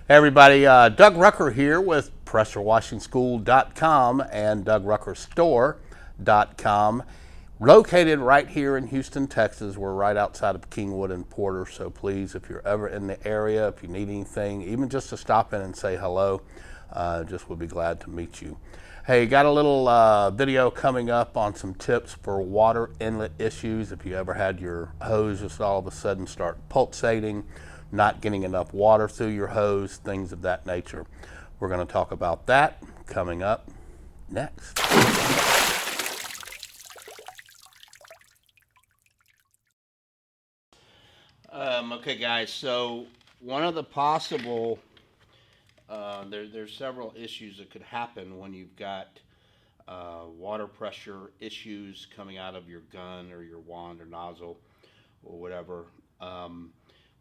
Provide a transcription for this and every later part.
Hey everybody, Doug Rucker here with PressureWashingSchool.com and DougRuckerStore.com. Located right here in Houston, Texas. We're right outside of Kingwood and Porter, so please, if you're ever in the area, if you need anything, even just to stop in and say hello, just would be glad to meet you. Hey, got a little video coming up on some tips for water inlet issues. If you ever had your hose just all of a sudden start pulsating, not getting enough water through your hose, things of that nature. We're going to talk about that coming up next. Okay, guys, so one of the possible, there's several issues that could happen when you've got water pressure issues coming out of your gun or your wand or nozzle or whatever.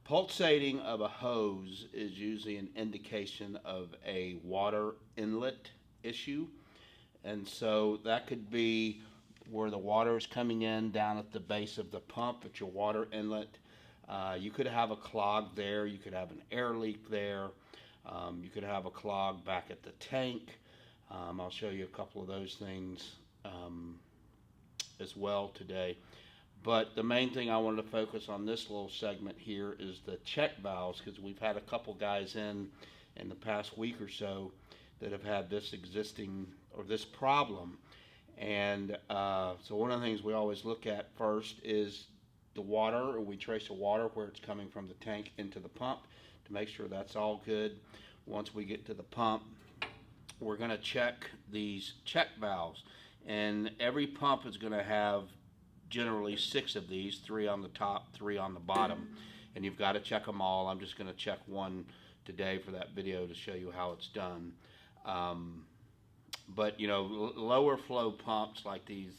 Pulsating of a hose is usually an indication of a water inlet issue. And so that could be where the water is coming in down at the base of the pump at your water inlet. You could have a clog there. You could have an air leak there. You could have a clog back at the tank. I'll show you a couple of those things as well today. But the main thing I wanted to focus on this little segment here is the check valves, because we've had a couple guys in the past week or so that have had this existing or this problem. And so one of the things we always look at first is the water, or we trace the water where it's coming from the tank into the pump to make sure that's all good. Once we get to the pump, we're going to check these check valves. And every pump is going to have generally 6 of these, 3 on the top, 3 on the bottom, and you've got to check them all. I'm just going to check one today for that video to show you how it's done. But you know, lower flow pumps like these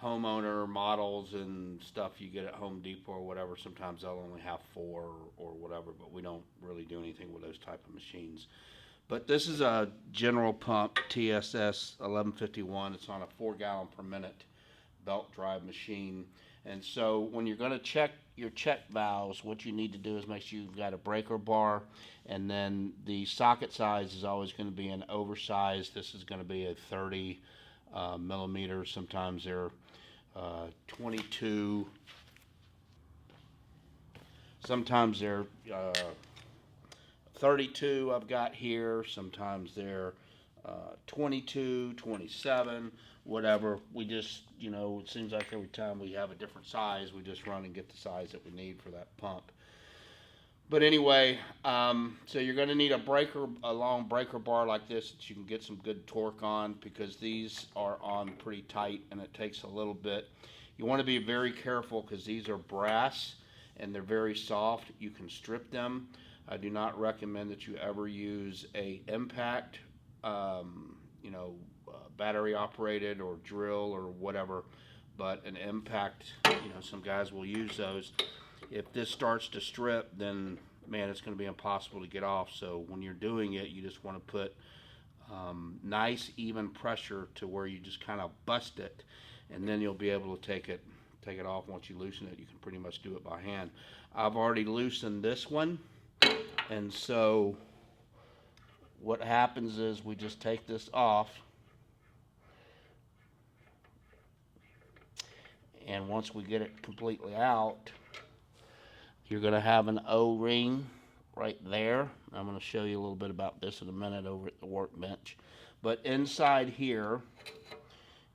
homeowner models and stuff you get at Home Depot or whatever, sometimes they'll only have 4 or whatever, but we don't really do anything with those type of machines. But this is a general pump, TSS 1151. It's on a 4 gallon per minute belt drive machine. And so when you're going to check your check valves, what you need to do is make sure you've got a breaker bar, and then the socket size is always going to be an oversized. This is going to be a 30 millimeters. Sometimes they're 22. Sometimes they're 32 I've got here. Sometimes they're 22, 27, whatever. We just, you know, it seems like every time we have a different size, we just run and get the size that we need for that pump. But anyway, so you're going to need a long breaker bar like this that you can get some good torque on, because these are on pretty tight and it takes a little bit. You want to be very careful because these are brass and they're very soft. You can strip them. I do not recommend that you ever use a impact, battery operated or drill or whatever, but an impact, some guys will use those. If this starts to strip, then man, it's going to be impossible to get off. So when you're doing it, you just want to put nice even pressure to where you just kind of bust it, and then you'll be able to take it off. Once you loosen it, you can pretty much do it by hand. I've already loosened this one, and so what happens is we just take this off, and once we get it completely out, you're going to have an O-ring right there. I'm going to show you a little bit about this in a minute over at the workbench. But inside here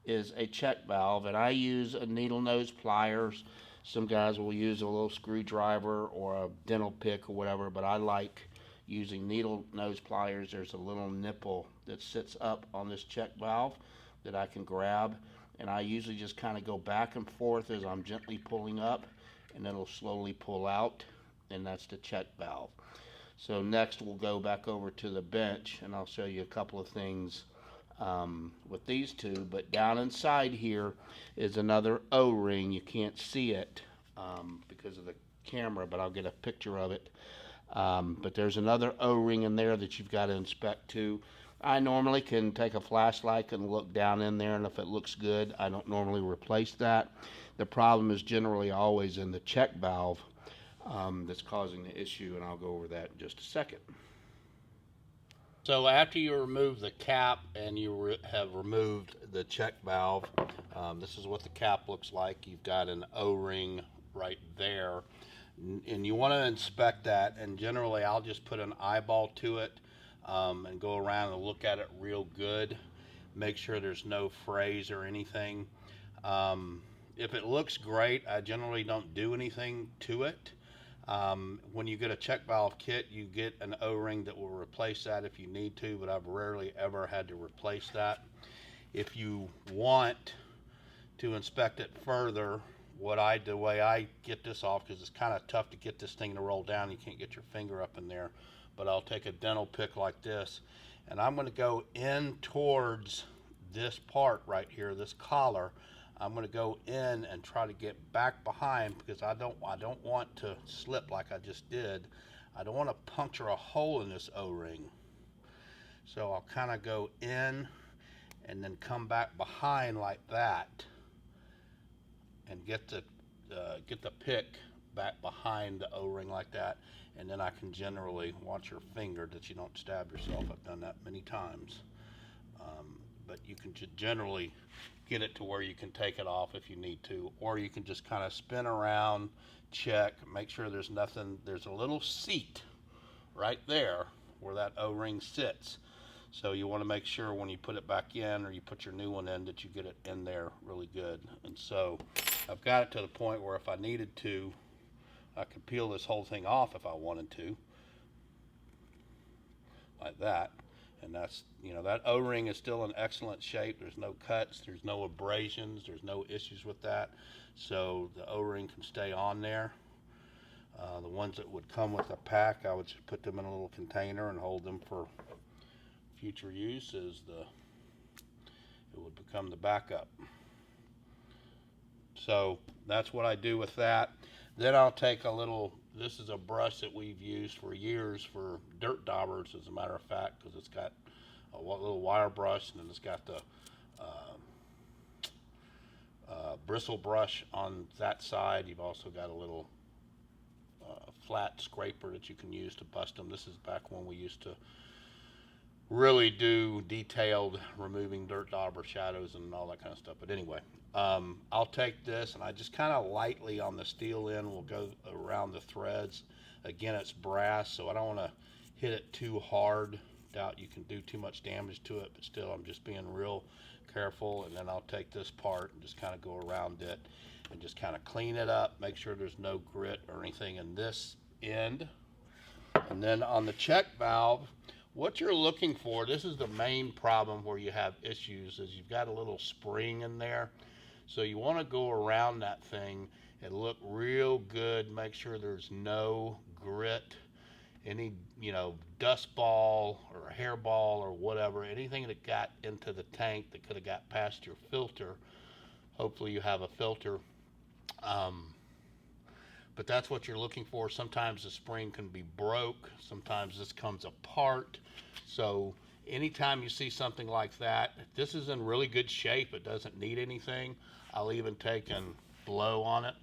is a check valve, and I use a needle nose pliers. Some guys will use a little screwdriver or a dental pick or whatever, but I like using needle nose pliers. There's a little nipple that sits up on this check valve that I can grab, and I usually just kind of go back and forth as I'm gently pulling up, and it'll slowly pull out, and that's the check valve. So next we'll go back over to the bench, and I'll show you a couple of things with these two. But down inside here is another O-ring. You can't see it because of the camera, but I'll get a picture of it. But there's another O-ring in there that you've got to inspect too. I normally can take a flashlight and look down in there, and if it looks good, I don't normally replace that. The problem is generally always in the check valve that's causing the issue, and I'll go over that in just a second. So after you remove the cap and you have removed the check valve, this is what the cap looks like. You've got an O-ring right there, and you want to inspect that. And generally, I'll just put an eyeball to it and go around and look at it real good. Make sure there's no frays or anything. If it looks great, I generally don't do anything to it. When you get a check valve kit, you get an O-ring that will replace that if you need to, but I've rarely ever had to replace that. If you want to inspect it further, the way I get this off, because it's kind of tough to get this thing to roll down, you can't get your finger up in there, but I'll take a dental pick like this, and I'm going to go in towards this part right here, this collar. I'm going to go in and try to get back behind, because I don't want to slip like I just did. I don't want to puncture a hole in this O-ring. So I'll kind of go in and then come back behind like that and get the pick back behind the O-ring like that, and then I can generally watch your finger that you don't stab yourself. I've done that many times. But you can generally get it to where you can take it off if you need to, or you can just kind of spin around, check, make sure there's nothing. There's a little seat right there where that O-ring sits, so you want to make sure when you put it back in or you put your new one in that you get it in there really good. And so I've got it to the point where if I needed to, I could peel this whole thing off if I wanted to, like that. And that's, that O-ring is still in excellent shape. There's no cuts, there's no abrasions, there's no issues with that. So the O-ring can stay on there. The ones that would come with a pack, I would just put them in a little container and hold them for future use, as it would become the backup. So that's what I do with that. Then I'll take a little, this is a brush that we've used for years for dirt daubers, as a matter of fact, because it's got a little wire brush, and then it's got the bristle brush on that side. You've also got a little flat scraper that you can use to bust them. This is back when we used to really do detailed removing dirt dauber shadows and all that kind of stuff. But anyway, I'll take this and I just kind of lightly on the steel end will go around the threads. Again, it's brass, so I don't want to hit it too hard. Doubt you can do too much damage to it, but still I'm just being real careful. And then I'll take this part and just kind of go around it and just kind of clean it up, make sure there's no grit or anything in this end. And then on the check valve, what you're looking for, this is the main problem where you have issues, is you've got a little spring in there. So you want to go around that thing and look real good, make sure there's no grit, any, dust ball or hair ball or whatever, anything that got into the tank that could have got past your filter. Hopefully you have a filter. But that's what you're looking for. Sometimes the spring can be broke. Sometimes this comes apart. So anytime you see something like that, if this is in really good shape, it doesn't need anything, I'll even take and blow on it.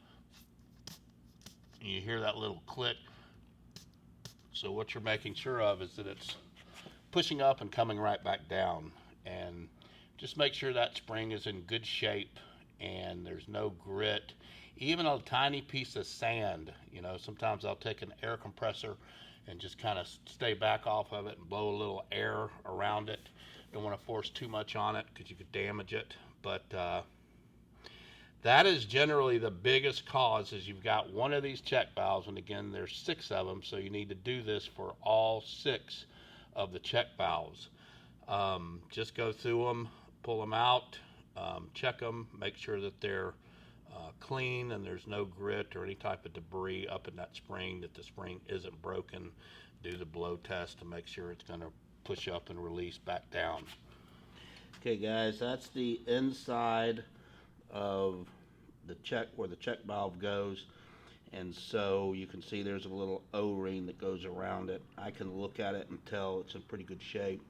And you hear that little click. So what you're making sure of is that it's pushing up and coming right back down. And just make sure that spring is in good shape and there's no grit. Even a tiny piece of sand, sometimes I'll take an air compressor and just kind of stay back off of it and blow a little air around it. Don't want to force too much on it because you could damage it. But that is generally the biggest cause, is you've got one of these check valves, and again, there's 6 of them, so you need to do this for all 6 of the check valves. Just go through them, pull them out, check them, make sure that they're clean and there's no grit or any type of debris up in that spring, that the spring isn't broken. Do the blow test to make sure it's going to push up and release back down. Okay guys, that's the inside of the check, where the check valve goes. And so you can see there's a little O-ring that goes around it. I can look at it and tell it's in pretty good shape.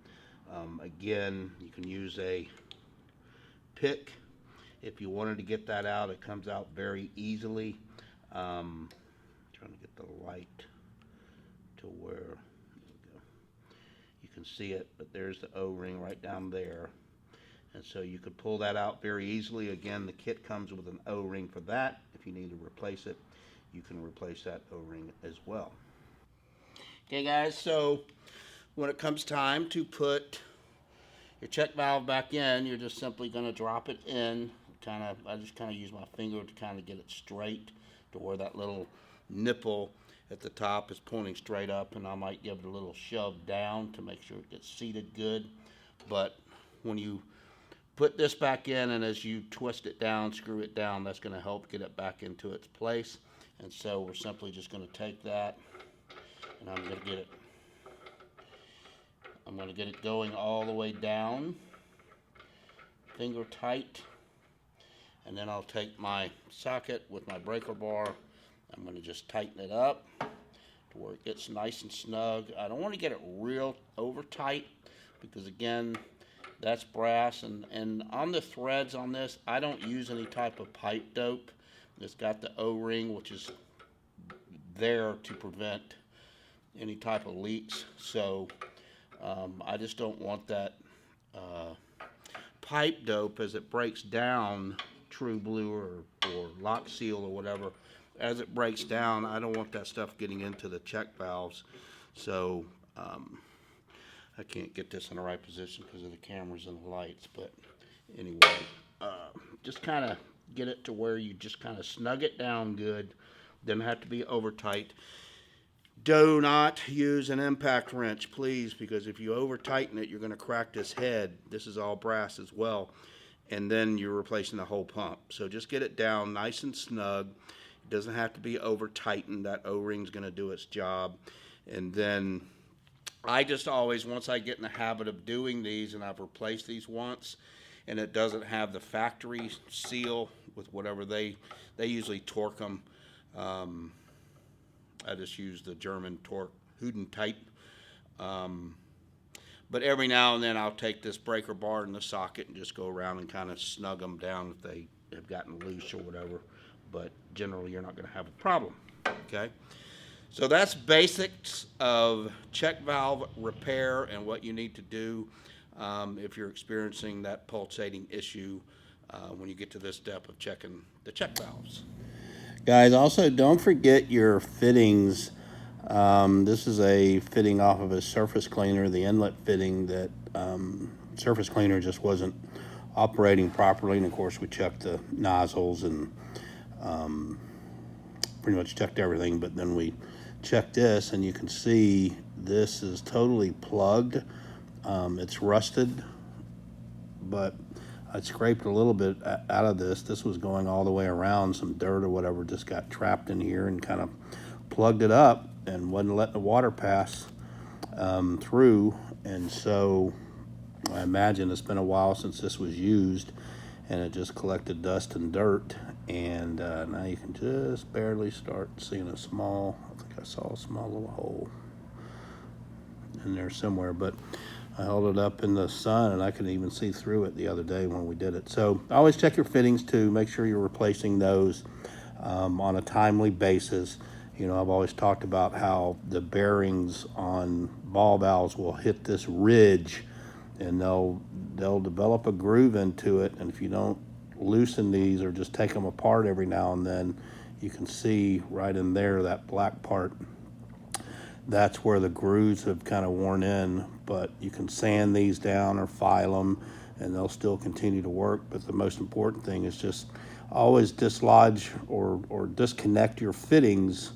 Again, you can use a pick. If you wanted to get that out, it comes out very easily. Trying to get the light to where, there we go. You can see it, but there's the O-ring right down there. And so you could pull that out very easily. Again, the kit comes with an O-ring for that. If you need to replace it, you can replace that O-ring as well. Okay guys, so when it comes time to put your check valve back in, you're just simply going to drop it in. I just kind of use my finger to kind of get it straight to where that little nipple at the top is pointing straight up, and I might give it a little shove down to make sure it gets seated good. But when you put this back in, and as you twist it down, screw it down, that's going to help get it back into its place. And so we're simply just going to take that, and I'm going to get it going all the way down, finger tight. And then I'll take my socket with my breaker bar. I'm going to just tighten it up to where it gets nice and snug. I don't want to get it real over tight because, again, that's brass. And on the threads on this, I don't use any type of pipe dope. It's got the O-ring, which is there to prevent any type of leaks. So I just don't want that pipe dope as it breaks down, True Blue or Lock Seal or whatever, as it breaks down, I don't want that stuff getting into the check valves. So I can't get this in the right position because of the cameras and the lights, but anyway, just kind of get it to where you just kind of snug it down good. Doesn't have to be over tight. Do not use an impact wrench, please, because if you over tighten it, you're going to crack this head. This is all brass as well, and then you're replacing the whole pump. So just get it down nice and snug. It doesn't have to be over tightened. That O-ring's going to do its job. And then I just always, once I get in the habit of doing these, and I've replaced these once, and it doesn't have the factory seal with whatever they usually torque them. I just use the German torque Huden type. But every now and then I'll take this breaker bar in the socket and just go around and kind of snug them down if they have gotten loose or whatever. But generally you're not going to have a problem. Okay? So that's basics of check valve repair and what you need to do if you're experiencing that pulsating issue when you get to this step of checking the check valves. Guys, also don't forget your fittings. This is a fitting off of a surface cleaner, the inlet fitting that surface cleaner just wasn't operating properly. And of course we checked the nozzles and pretty much checked everything, but then we checked this, and you can see this is totally plugged. It's rusted, but I scraped a little bit out of this. This was going all the way around. Some dirt or whatever just got trapped in here and kind of plugged it up and wasn't letting the water pass through. And so I imagine it's been a while since this was used, and it just collected dust and dirt. And now you can just barely start seeing a small, I think I saw a small little hole in there somewhere, but I held it up in the sun and I could even see through it the other day when we did it. So always check your fittings too. Make sure you're replacing those on a timely basis. You know, I've always talked about how the bearings on ball valves will hit this ridge and they'll develop a groove into it. And if you don't loosen these or just take them apart every now and then, you can see right in there, that black part. That's where the grooves have kind of worn in, but you can sand these down or file them and they'll still continue to work. But the most important thing is just always dislodge or disconnect your fittings,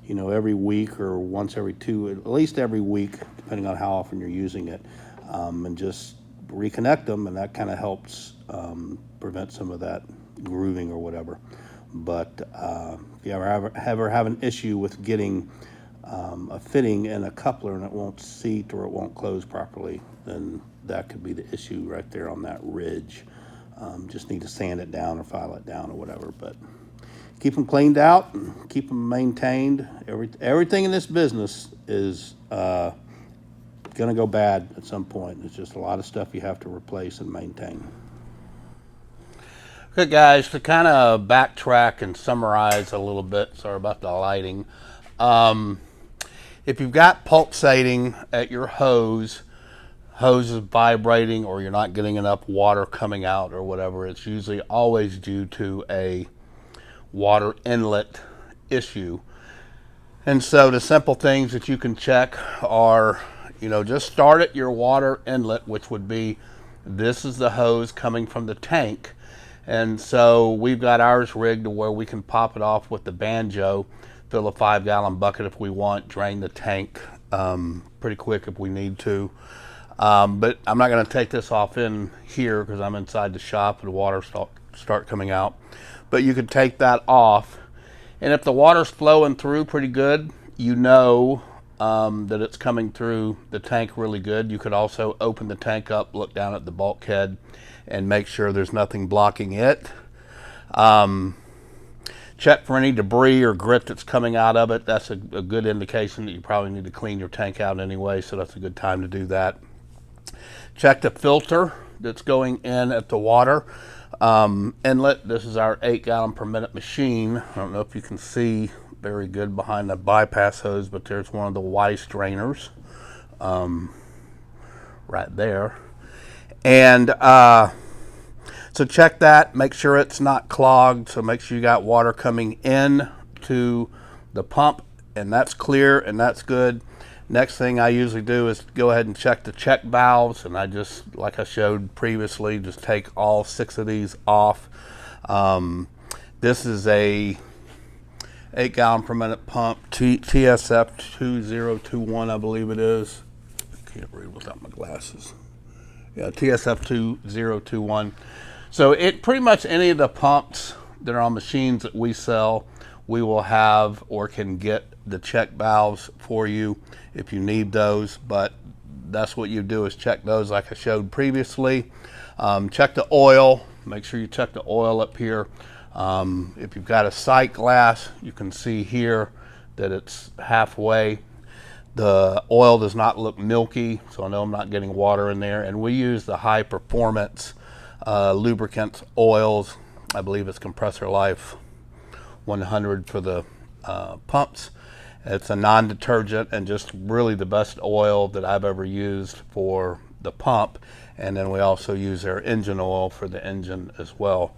you know, every week or once every two, at least every week, depending on how often you're using it, and just reconnect them, and that kind of helps prevent some of that grooving or whatever. But if you ever have an issue with getting a fitting in a coupler and it won't seat or it won't close properly, then that could be the issue right there on that ridge. Just need to sand it down or file it down or whatever, but keep them cleaned out and keep them maintained. Everything in this business is gonna go bad at some point. It's just a lot of stuff you have to replace and maintain. Okay guys, to kind of backtrack and summarize a little bit, sorry about the lighting. If you've got pulsating at your hose, hose is vibrating or you're not getting enough water coming out or whatever, it's usually always due to a water inlet issue. And so the simple things that you can check are, just start at your water inlet, which would be, this is the hose coming from the tank. And so we've got ours rigged to where we can pop it off with the banjo, fill a 5-gallon bucket if we want, drain the tank pretty quick if we need to. But I'm not going to take this off in here because I'm inside the shop and the water start coming out. But you could take that off. And if the water's flowing through pretty good, that it's coming through the tank really good. You could also open the tank up, look down at the bulkhead, and make sure there's nothing blocking it. Check for any debris or grit that's coming out of it. That's a good indication that you probably need to clean your tank out anyway, so that's a good time to do that. Check the filter that's going in at the water inlet. This is our 8-gallon per minute machine. I don't know if you can see very good behind the bypass hose, but there's one of the Weiss drainers right there. And so check that, make sure it's not clogged. So make sure you got water coming in to the pump, and that's clear and that's good. Next thing I usually do is go ahead and check the check valves, and I just, like I showed previously, just take all 6 of these off. This is a 8-gallon per minute pump, TSF 2021, I believe it is. I can't read without my glasses. Yeah, TSF 2021. So it pretty much any of the pumps that are on machines that we sell, we will have or can get the check valves for you if you need those. But that's what you do, is check those like I showed previously. Check the oil. Make sure you check the oil up here. If you've got a sight glass, you can see here that it's halfway. The oil does not look milky, so I know I'm not getting water in there. And we use the high performance lubricant oils. I believe it's Compressor Life 100 for the pumps. It's a non-detergent and just really the best oil that I've ever used for the pump. And then we also use our engine oil for the engine as well.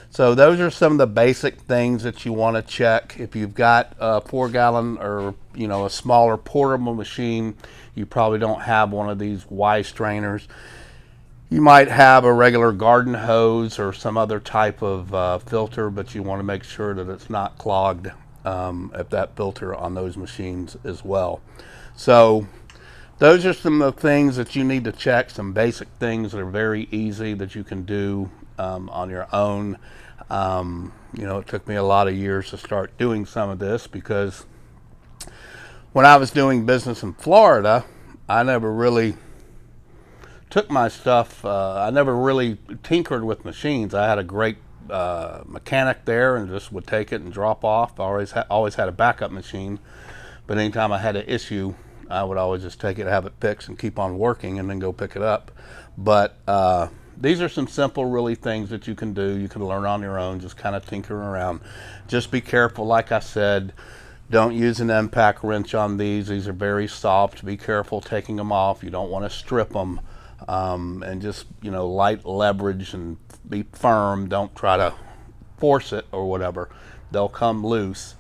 So those are some of the basic things that you want to check. If you've got a 4-gallon or a smaller portable machine, you probably don't have one of these Weiss strainers. You might have a regular garden hose or some other type of filter, but you want to make sure that it's not clogged at that filter on those machines as well. So those are some of the things that you need to check, some basic things that are very easy that you can do on your own. It took me a lot of years to start doing some of this, because when I was doing business in Florida, I never really took my stuff, I never really tinkered with machines. I had a great mechanic there and just would take it and drop off. I always had a backup machine, but anytime I had an issue, I would always just take it, have it fixed, and keep on working and then go pick it up. But these are some simple, really, things that you can do. You can learn on your own, just kind of tinkering around. Just be careful, like I said. Don't use an impact wrench on these. These are very soft. Be careful taking them off. You don't want to strip them. And just, light leverage and be firm. Don't try to force it or whatever. They'll come loose.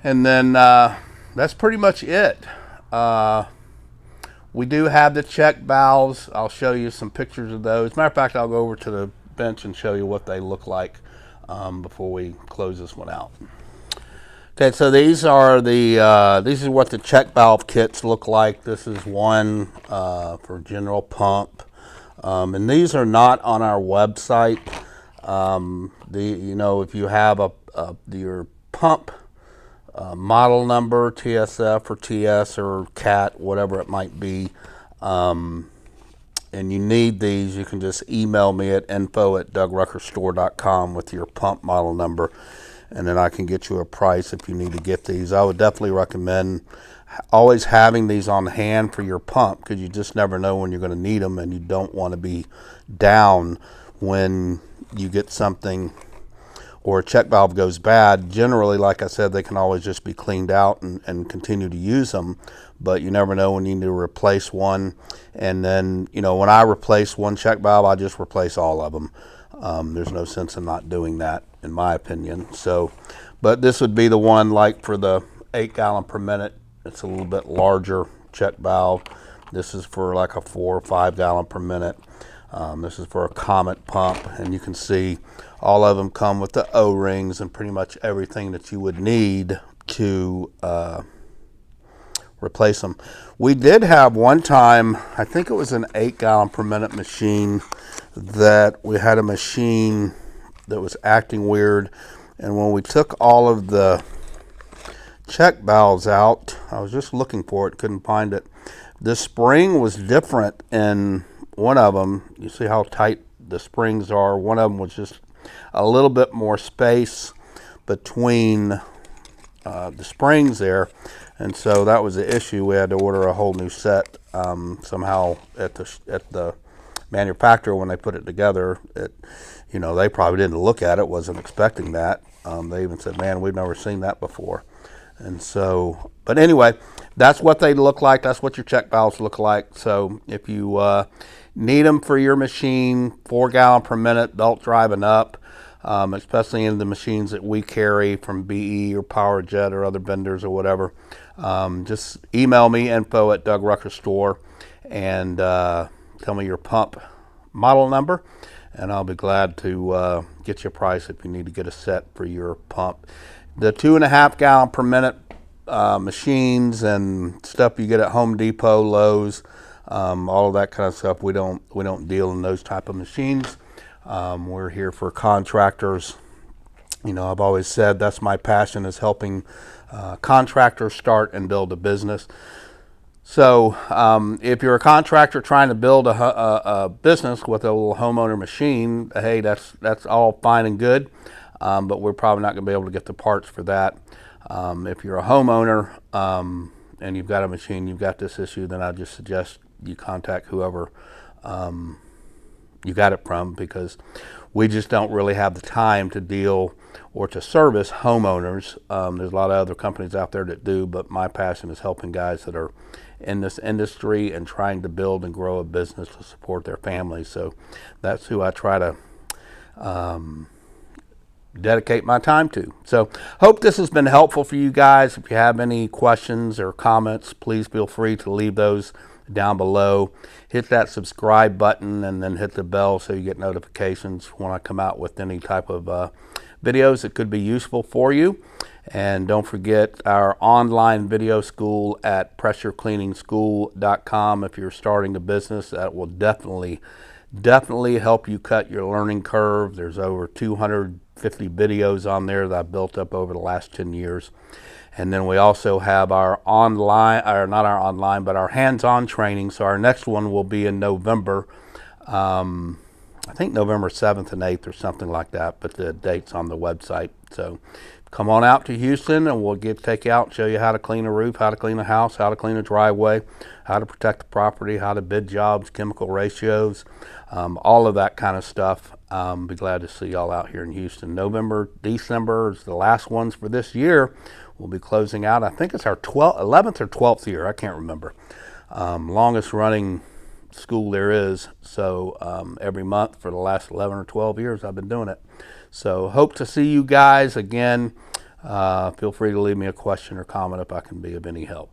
And then that's pretty much it. We do have the check valves. I'll show you some pictures of those. Matter of fact, I'll go over to the bench and show you what they look like before we close this one out. Okay, so these are these are what the check valve kits look like. This is one for general pump, and these are not on our website. If you have your pump model number, TSF or TS or CAT, whatever it might be, and you need these, you can just email me at info@dougruckerstore.com with your pump model number, and then I can get you a price if you need to get these. I would definitely recommend always having these on hand for your pump, because you just never know when you're going to need them, and you don't want to be down when you get something or a check valve goes bad, generally, like I said, they can always just be cleaned out and continue to use them. But you never know when you need to replace one. And then, you know, when I replace one check valve, I just replace all of them. There's no sense in not doing that, in my opinion. So, but this would be the one like for the 8 gallon per minute. It's a little bit larger check valve. This is for like a 4 or 5 gallon per minute. This is for a Comet pump, and you can see all of them come with the O-rings and pretty much everything that you would need to replace them. We did have one time, I think it was an 8 gallon per minute machine, that we had a machine that was acting weird, and when we took all of the check valves out, I was just looking for it, couldn't find it. The spring was different in one of them. You see how tight the springs are. One of them was just a little bit more space between the springs there, and so that was the issue. We had to order a whole new set somehow at the manufacturer. When they put it together, you know, they probably didn't look at it, wasn't expecting that. They even said, man, we've never seen that before. And so, but anyway, that's what they look like. That's what your check valves look like. So if you need them for your machine, 4 gallon per minute, belt driving up, especially in the machines that we carry from BE or PowerJet or other vendors or whatever, just email me, info@DougRuckerStore, and tell me your pump model number, and I'll be glad to get you a price if you need to get a set for your pump. The 2.5 gallon per minute machines and stuff you get at Home Depot, Lowe's, all of that kind of stuff, we don't deal in those type of machines. We're here for contractors. You know, I've always said that's my passion, is helping contractors start and build a business. So if you're a contractor trying to build a business with a little homeowner machine, hey, that's all fine and good, but we're probably not going to be able to get the parts for that. If you're a homeowner and you've got a machine, you've got this issue, then I just suggest you contact whoever you got it from, because we just don't really have the time to deal or to service homeowners. There's a lot of other companies out there that do, but my passion is helping guys that are in this industry and trying to build and grow a business to support their families. So that's who I try to dedicate my time to. So hope this has been helpful for you guys. If you have any questions or comments, please feel free to leave those down below. Hit that subscribe button and then hit the bell so you get notifications when I come out with any type of videos that could be useful for you. And don't forget our online video school at pressurecleaningschool.com. If you're starting a business, that will definitely help you cut your learning curve. There's over 250 videos on there that I've built up over the last 10 years. And then we also have our online, or not our online, but our hands-on training. So our next one will be in November. I think November 7th and 8th or something like that, but the date's on the website. So come on out to Houston and we'll take you out and show you how to clean a roof, how to clean a house, how to clean a driveway, how to protect the property, how to bid jobs, chemical ratios, all of that kind of stuff. Be glad to see y'all out here in Houston. November, December is the last ones for this year. We'll be closing out. I think it's our 11th or 12th year. I can't remember. Longest running school there is. So every month for the last 11 or 12 years I've been doing it. So hope to see you guys again. Feel free to leave me a question or comment if I can be of any help.